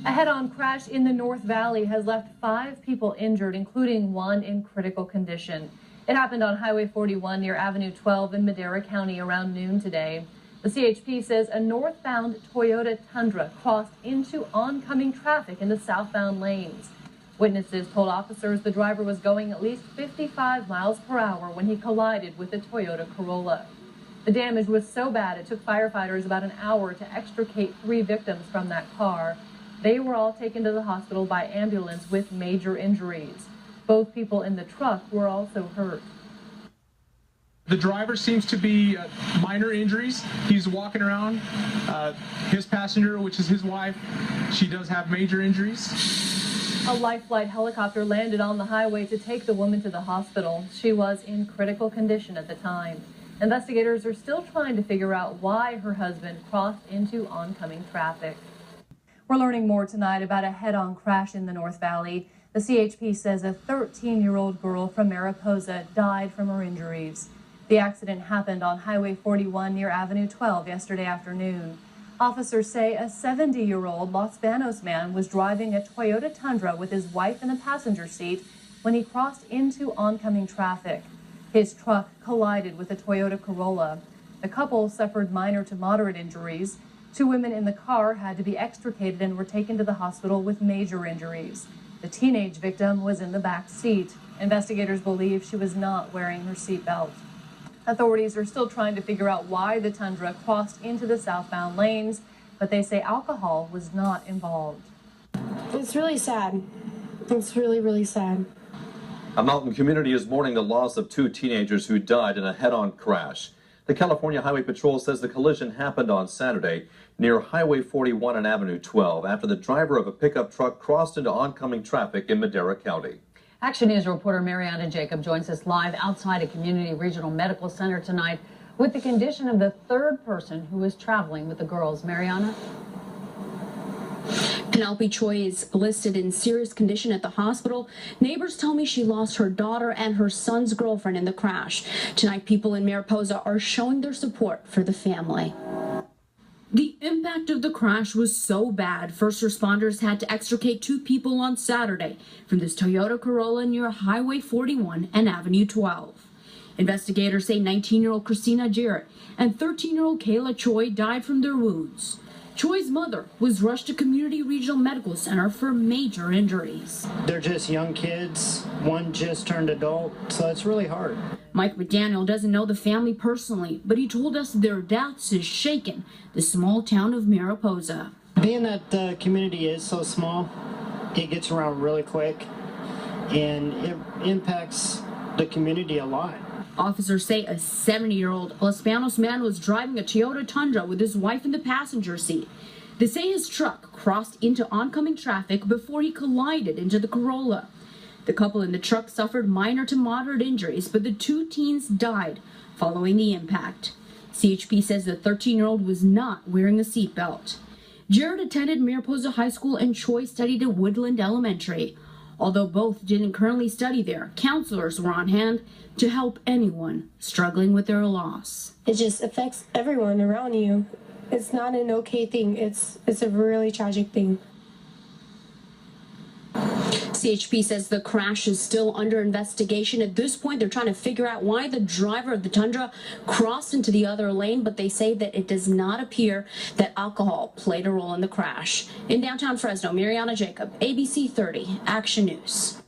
A head-on crash in the North Valley has left 5 people injured, including one in critical condition. It happened on Highway 41 near Avenue 12 in Madera County around noon today. The CHP says a northbound Toyota Tundra crossed into oncoming traffic in the southbound lanes. Witnesses told officers the driver was going at least 55 miles per hour when he collided with a Toyota Corolla. The damage was so bad it took firefighters about an hour to extricate 3 victims from that car. They were all taken to the hospital by ambulance with major injuries. Both people in the truck were also hurt. The driver seems to be minor injuries. He's walking around. His passenger, which is his wife, she does have major injuries. A life flight helicopter landed on the highway to take the woman to the hospital. She was in critical condition at the time. Investigators are still trying to figure out why her husband crossed into oncoming traffic. We're learning more tonight about a head-on crash in the North Valley. The CHP says a 13-year-old girl from Mariposa died from her injuries. The accident happened on Highway 41 near Avenue 12 yesterday afternoon. Officers say a 70-year-old Los Banos man was driving a Toyota Tundra with his wife in the passenger seat when he crossed into oncoming traffic. His truck collided with a Toyota Corolla. The couple suffered minor to moderate injuries. 2 women in the car had to be extricated and were taken to the hospital with major injuries. The teenage victim was in the back seat. Investigators believe she was not wearing her seatbelt. Authorities are still trying to figure out why the Tundra crossed into the southbound lanes, but they say alcohol was not involved. It's really sad. It's really, really sad. A mountain community is mourning the loss of 2 teenagers who died in a head-on crash. The California Highway Patrol says the collision happened on Saturday near Highway 41 and Avenue 12 after the driver of a pickup truck crossed into oncoming traffic in Madera County. Action News reporter Mariana Jacob joins us live outside a community regional medical center tonight with the condition of the 3rd person who was traveling with the girls. Mariana? Penelope Choi is listed in serious condition at the hospital. Neighbors tell me she lost her daughter and her son's girlfriend in the crash. Tonight, people in Mariposa are showing their support for the family. The impact of the crash was so bad, first responders had to extricate 2 people on Saturday from this Toyota Corolla near Highway 41 and Avenue 12. Investigators say 19-year-old Christina Jarrett and 13-year-old Kayla Choi died from their wounds. Choi's mother was rushed to Community Regional Medical Center for major injuries. They're just young kids. One just turned adult, so it's really hard. Mike McDaniel doesn't know the family personally, but he told us their deaths has shaken the small town of Mariposa. Being that the community is so small, it gets around really quick, and it impacts the community a lot. Officers say a 70-year-old Los Banos man was driving a Toyota Tundra with his wife in the passenger seat. They say his truck crossed into oncoming traffic before he collided into the Corolla. The couple in the truck suffered minor to moderate injuries, but the 2 teens died following the impact. CHP says the 13-year-old was not wearing a seatbelt. Jared attended Mariposa High School and Choi studied at Woodland Elementary. Although both didn't currently study there, counselors were on hand to help anyone struggling with their loss. It just affects everyone around you. It's not an okay thing. It's a really tragic thing. CHP says the crash is still under investigation. At this point, they're trying to figure out why the driver of the Tundra crossed into the other lane, but they say that it does not appear that alcohol played a role in the crash. In downtown Fresno, Mariana Jacob, ABC 30, Action News.